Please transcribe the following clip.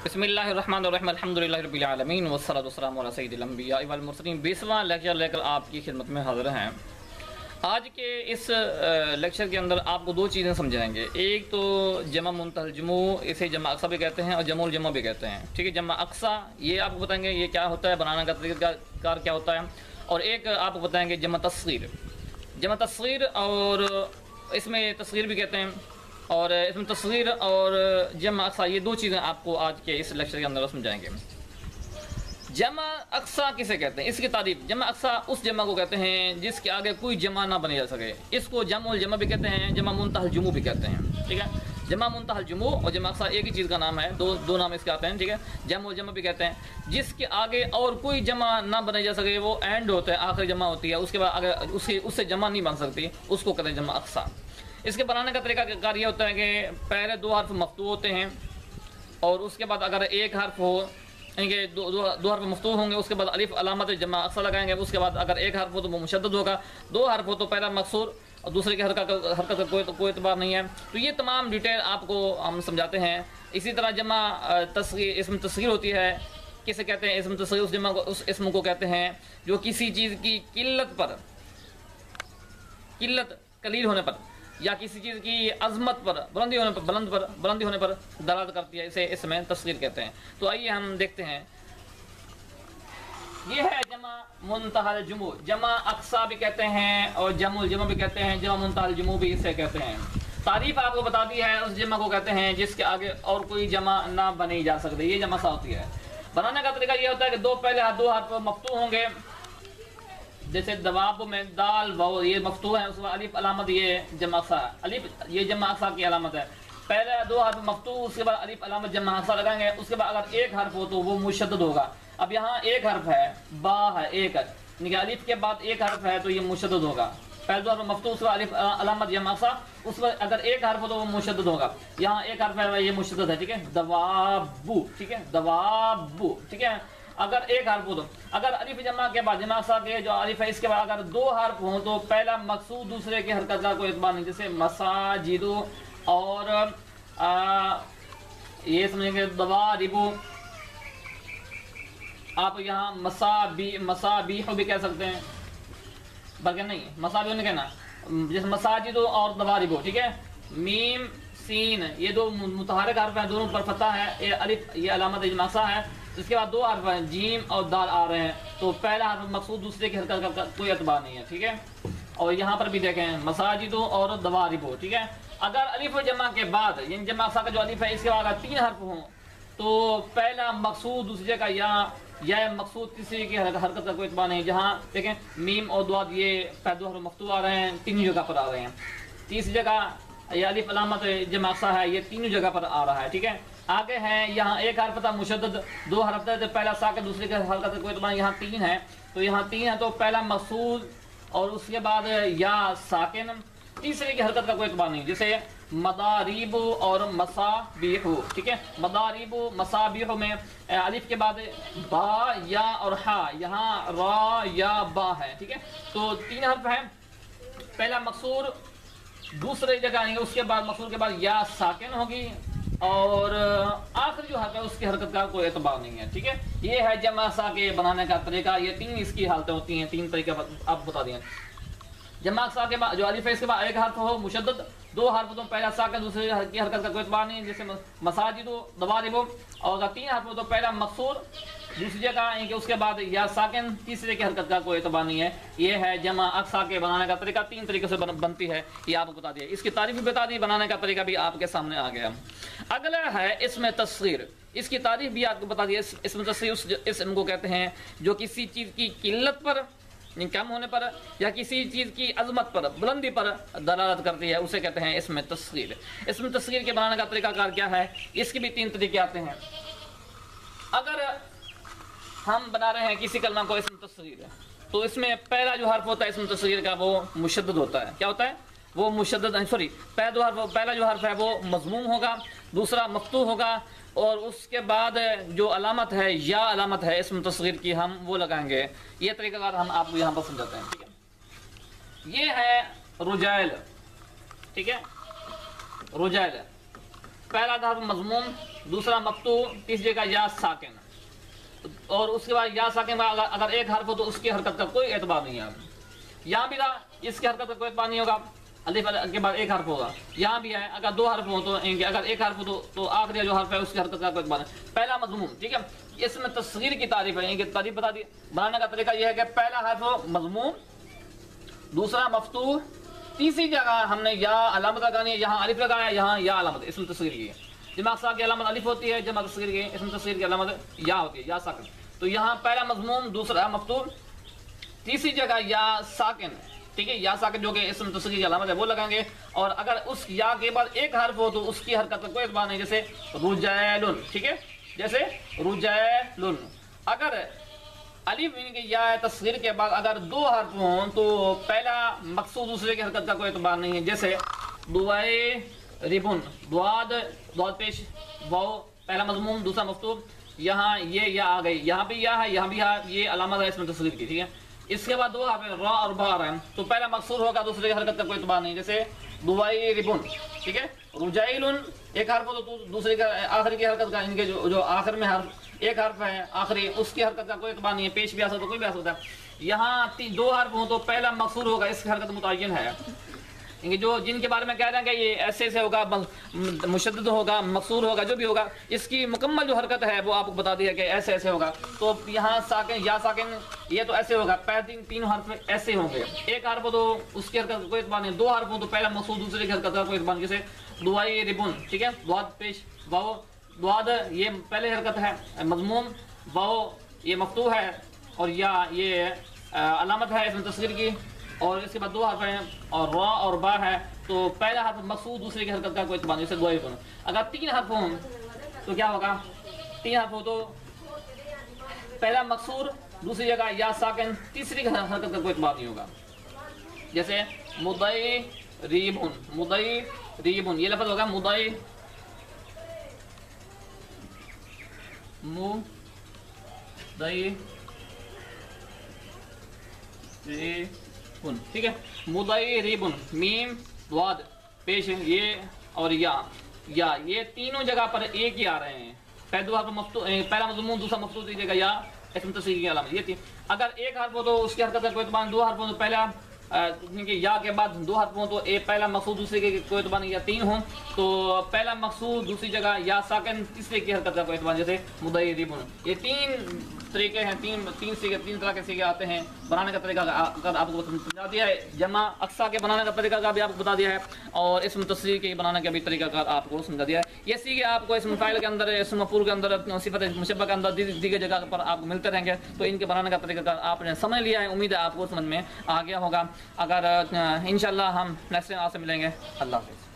بسم اللہ الرحمن الرحیم الحمدللہ رب العالمین والصلاۃ والسلام علی سید الانبیاء والمرسلین 20واں لیکچر لے کر آپ کی خدمت میں حاضر ہیں۔ آج کے اس لیکچر کے اندر آپ کو دو چیزیں سمجھائیں گے۔ ایک تو جمع منتہی الجموع، اسے جمع اقصا بھی کہتے ہیں اور جمع الجمع بھی کہتے ہیں، ٹھیک ہے۔ جمع اقصا یہ آپ کو بتائیں گے یہ کیا ہوتا ہے، بنانے کا طریقہ کار کیا ہوتا ہے، اور ایک آپ کو بتائیں گے جمع تصغیر۔ جمع تصغیر اور اس میں تصغیر بھی کہتے ہیں، اور اس میں تصغیر اور جمع اقصا یہ دو چیزیں آپ کو آج کے اس لیکچر کے اندر سمجھائیں گے۔ جمع اقصا کسے کہتے ہیں، اس کی تعریف، جمع اقصا اس جمع کو کہتے ہیں جس کے آگے کوئی جمع نہ بنی جا سکے، اس کو جمع الجمع بھی کہتے ہیں، جمع منتہی الجموع بھی کہتے ہیں، ٹھیک ہے۔ جمع منتہی الجموع اور جمع اقصا ایک ہی چیز کا نام ہے، دو نام اس کے آتے ہیں، ٹھیک ہے۔ جمع الجمع بھی کہتے ہیں جس کے آگے اور کوئی جمع نہ بنائی جا سکے، وہ اینڈ ہوتا ہے، آخری جمع ہوتی ہے، اس کے بعد اگر اس سے جمع نہیں بن سکتی اس کو کہتے ہیں جمع اقصا۔ اس کے بنانے کا طریقہ کار یہ ہوتا ہے کہ پہلے دو حرف مفتوح ہوتے ہیں، اور اس کے بعد اگر ایک حرف ہو، یعنی کہ دو حرف مفتوح ہوں گے، اس کے بعد الف علامت جمع اقصا لگائیں گے، اس کے بعد اگر ایک حرف ہو تو وہ مشدد ہوگا، دو حرف ہو تو پہلا مکسور اور دوسرے کی حرکت کا کوئی اعتبار نہیں ہے۔ تو یہ تمام ڈیٹیل آپ کو ہم سمجھاتے ہیں۔ اسی طرح جمع تصغیر، اسم تصغیر ہوتی ہے، کسے کہتے ہیں اسم تصغیر، اس جمع کو، اس اسم کو کہتے ہیں جو کسی چیز کی قلت قلیل ہونے پر یا کسی چیز کی عظمت پر، بلندی ہونے پر دلالت کرتی ہے، اسے اسم تصغیر کہتے ہیں۔ تو آئیے ہم دیکھتے ہیں، یہ ہے جمع منتہی الجموع، جمع اقصا بھی کہتے ہیں اور جمع الجمع بھی کہتے ہیں، جمع منتہی الجموع بھی اسے کہتے ہیں۔ تعریف آپ کو بتا دی ہے، اس جمع کو کہتے ہیں جس کے آگے اور کوئی جمع نہ بنی جا سکتی، یہ جمع سا ہوتی ہے۔ بنانے کا طریقہ یہ ہوتا ہے کہ دو حرف مفتوح ہوں گے، جیسے دواب میں دال واو یہ مفتوح ہے، اس کا الف علامت یہ جمع اقصا ہے، الف یہ جمع اقصا کی علامت ہے۔ پہلے دو حرف مفتوح، اس کے بعد الف علامت جمع اقصا لگائیں گے، اس کے بعد اگر ایک حرف ہو تو وہ مشدد ہوگا۔ اب یہاں ایک حرف ہے، با ہے، ایک ہے، یعنی کہ الف کے بعد ایک حرف ہے تو یہ مشدد ہوگا۔ پہلے دو حرف مفتوح، اس کے بعد الف علامت جمع اقصا، اس پر اگر ایک حرف ہو تو وہ مشدد ہوگا۔ یہاں ایک حرف ہے یہ مشدد ہے، ٹھیک ہے، دوابو، ٹھیک ہے، دوابو، ٹھیک ہے۔ اگر ایک حرف ہو تو، اگر الف جمع کے بعد جمع اقصا کے جو الف ہے اس کے بعد اگر دو حرف ہوں تو پہلا مقصود دوسرے کی حرکت کا کوئی اعتبار نہیں، جیسے مساجد اور یہ سمجھیں گے دواربو، آپ یہاں مسابیح بھی کہہ سکتے ہیں، بلکہ نہیں مسابیح نہیں کہنا، جیسے مساجد اور دواربو، ٹھیک ہے۔ میم سین یہ دو متحرک حرف ہیں، دونوں پر فتح ہے، یہ الف یہ علامت جمع اقصا ہے۔ اس کے بعد دو حرف ہیں، جیم اور دال آ رہے ہیں، تو پہلا حرف مقصود دوسرے کی حرکت کا کوئی اعتبار نہیں ہے، ٹھیک ہے۔ اور یہاں پر بھی دیکھیں مساجد اور دواربو، ٹھیک ہے۔ اگر الف جمع کے بعد یعنی جمع اقصا کا جو الف ہے اس کے بعد اگر تین حرف ہوں تو پہلا مقصود دوسرے کا یا مقصود تیسرے کی حرکت کا کوئی اعتبار نہیں، جہاں دیکھیں میم اور دعا یہ پہلے دو حرف مفتوح آ رہے ہیں، تین جگہ پر آ رہے ہیں، تیسری جگہ یہ الف علامت جمع اقصا ہے، یہ تینوں جگہ پر آ رہا ہے، ٹھیک ہے۔ آگے ہے یہاں ایک حرف تھا مشدد، دو حرف تھے، پہلا ساکن دوسرے کے حرکت کا کوئی اعتبار، یہاں تین ہے تو یہاں تین ہے تو پہلا مقصود اور اس کے بعد یا ساکن، تیسرے کی حرکت کا کوئی اعتبار نہیں، جیسے مضاریب اور مصابیح، ٹھیک ہے۔ مضاریب مصابیح میں الف کے بعد با یا اور ہا، یہاں را یا با ہے، ٹھیک ہے۔ تو تین حرف ہیں، پہلا مقصور دوسری جگہ آئیں گے، اس کے بعد مقصور کے بعد یا ساکن ہوگی، اور آخری جو حرف ہے اس کی حرکت کا کوئی اعتبار نہیں ہے، ٹھیک ہے۔ یہ ہے جمع اقصا کے بنانے کا طریقہ، یہ تین اس کی حالتیں ہوتی ہیں، تین طریقے آپ بتا دیں۔ جمع اقصا کے بعد جو الف ہے اس کے بعد ایک حرف ہو مشدد، دو حرف تو پہلا ساکن دوسرے کی حرکت کا کوئی اعتبار نہیں، جیسے مساجد دواربو، اور اگر تین حرف ہو تو پہلا مقصور دوسری جگہ آئیں کہ اس کے بعد یا ساکن تیسرے کی حرکت کا کوئی اعتبار نہیں ہے۔ یہ ہے جمع اقصا کے بنانے کا طریقہ، تین طریقے سے بنتی ہے، یہ آپ کو بتا دیا، اس کی تعریف بھی بتا دی، بنانے کا طریقہ بھی آپ کے سامنے آ گیا۔ اگلا ہے اسم تصغیر، اس کی تعریف بھی آپ کو بتا دی۔ اسم تصغیر اس اسم کو کہتے ہیں جو کسی چیز کی قلت پر، کم ہونے پر، یا کسی چیز کی عظمت پر، بلندی پر دلالت کرتی ہے، اسے کہتے ہیں اسم تصغیر۔ اسم تصغیر کے بنانے کا طریقہ کار کیا ہے، اس کے بھی تین طریقے آتے ہیں۔ اگر ہم بنا رہے ہیں کسی کلمہ کو اسم تصغیر تو اس میں پہلا جو حرف ہوتا ہے اسم تصغیر کا وہ مشدد ہوتا ہے، کیا ہوتا ہے وہ مشدد، پہلا جو حرف ہے وہ مضموم ہوگا، دوسرا مفتوح ہوگا، اور اس کے بعد جو علامت ہے یا علامت ہے اسم تصغیر کی ہم وہ لگائیں گے۔ یہ طریقہ کار ہم آپ کو یہاں پر سمجھاتے ہیں، ٹھیک ہے۔ یہ ہے رجائل، ٹھیک ہے، رجائل پہلا حرف مضموم، دوسرا مفتوح، تیسری جگہ یا ساکن، اور اس کے بعد یا ساکن میں اگر ایک حرف ہو تو اس کی حرکت کا کوئی اعتبار نہیں ہے. یہاں بھی رہا، اس کی حرکت کا کوئی اعتبار نہیں ہوگا، الف کے بعد ایک حرف ہوگا. یہاں بھی ہے، اگر دو حرف ہو تو اگر ایک حرف ہو تو آخری جو حرف ہے اس کی حرکت کا کوئی اعتبار نہیں. پہلا مضموم، ٹھیک ہے، اس میں تصغیر کی تعریف ہے، تعریف بتا دی. بنانے کا طریقہ یہ ہے کہ پہلا حرف مضموم، دوسرا مفتوح، تیسری جگہ ہم نے یا علامت لگانی ہے، یہاں الف لگایا، یہاں یا علامت، اس میں تصغیر کی ہے. جمع اقصا کی علامت الف ہوتی ہے، جمع تصغیر کی اس میں تصغیر کی علامت یا ہوتی ہے، یا ساکن. تو یہاں پہلا مضموم، دوسرا مفتوح، تیسری جگہ یا ساکن، ٹھیک ہے، یا ساکن جو کہ اسم تصغیر کی علامت ہے وہ لگائیں گے. اور اگر اس یا کے بعد ایک حرف ہو تو اس کی حرکت کا کوئی اعتبار نہیں، جیسے رجال، ٹھیک ہے، جیسے رجال. اگر الف یا تصغیر کے بعد اگر دو حرف ہوں تو پہلا مقصود دوسرے کی حرکت کا کوئی اعتبار نہیں ہے، جیسے دوائربن، دواد پیش واو، پہلا مضموم، دوسرا مفتوح. یہاں یہ یا آ گئی، یہاں بھی یا ہے، یہاں بھی یہ علامت ہے اس میں تصغیر کی، ٹھیک ہے. اس کے بعد دو حرف را اور با ہیں تو پہلا مقصور ہوگا، دوسرے کی حرکت کا کوئی اعتبار نہیں، جیسے دوائربن، ٹھیک ہے. رجائل ایک حرف ہو تو دوسرے کا آخری کی حرکت کا، ان کے جو آخر میں حرف ایک حرف ہے آخری، اس کی حرکت کا کوئی اعتبار نہیں ہے، پیش بھی آ سکتا ہے، کوئی بھی آ سکتا ہے. یہاں دو حرف ہوں تو پہلا مقصور ہوگا، اس کی حرکت متعین ہے. جو جن کے بارے میں کہہ رہے ہیں کہ یہ ایسے سے ہوگا، مشدد ہوگا، مقصور ہوگا، جو بھی ہوگا، اس کی مکمل جو حرکت ہے وہ آپ کو بتا دیا کہ ایسے ایسے ہوگا. تو یہاں ساکن یا ساکن یہ تو ایسے ہوگا، پہلے تین حرف ایسے ہوں گے. ایک حرف ہو تو اس کی حرکت کا کوئی اعتبار نہیں، دو حرف ہوں تو پہلا مقصود دوسرے کی حرکت کا کوئی اعتبار نہیں، جیسے دوائربن، ٹھیک ہے، دواد پیش واو، دواد یہ پہلے حرکت ہے مضموم، واو یہ مفتوح ہے، اور یا یہ علامت ہے اس میں تصغیر کی، اور اس کے بعد دو حرف ہیں اور را اور با ہے تو پہلا حرف مقصود دوسرے کی حرکت کا کوئی اعتبار نہیں، جیسے دوائربن. اگر تین حرف ہوں تو کیا ہوگا؟ تین حرف ہو تو پہلا مقصور، دوسری جگہ یا ساکن، تیسری کی حرکت کا کوئی اعتبار نہیں ہوگا، جیسے مضیربن، مضیربن یہ لفظ ہوگا مضی، ٹھیک ہے. مضیربن، میم، دواد پیش یہ اور یا یہ تینوں جگہ پر ایک ہی آ رہے ہیں. پہلا مضموم، دوسرا مفتوح، تیسری جگہ یا اسم تصغیر کی علامت یہ تھی. اگر ایک حرف ہو تو اس کی حرکت کا کوئی اعتبار نہیں، دو حرف ہو تو پہلا یا کے بعد دو حرف ہوں تو پہلا مقصود دوسرے کے کوئی اعتبار نہیں، یا تین ہوں تو پہلا مقصود دوسری جگہ یا ساکن، تیسرے کی حرکت کا کوئی اعتبار، جیسے مضیربن. یہ تین طریقے ہیں، تین طرح کے سیگے آتے ہیں. بنانے کا طریقہ اگر آپ کو سمجھا دیا ہے، جمع اقصا کے بنانے کا طریقہ کا بھی آپ کو بتا دیا ہے، اور اسم تصغیر کے بنانے کا بھی طریقہ کار آپ کو سمجھا دیا ہے. یہ سیگے آپ کو اسم فاعل کے اندر، اسم مفعول کے اندر، صفت مشبہ کے اندر، دیگر جگہ پر آپ کو ملتے رہیں گے. تو ان کے بنانے کا طریقہ کار آپ نے سمجھ لیا ہے، امید ہے آپ کو سمجھ میں آ گیا ہوگا. اگر انشاءاللہ ہم نیکسٹ ٹائم آپ سے ملیں گے. اللہ حافظ.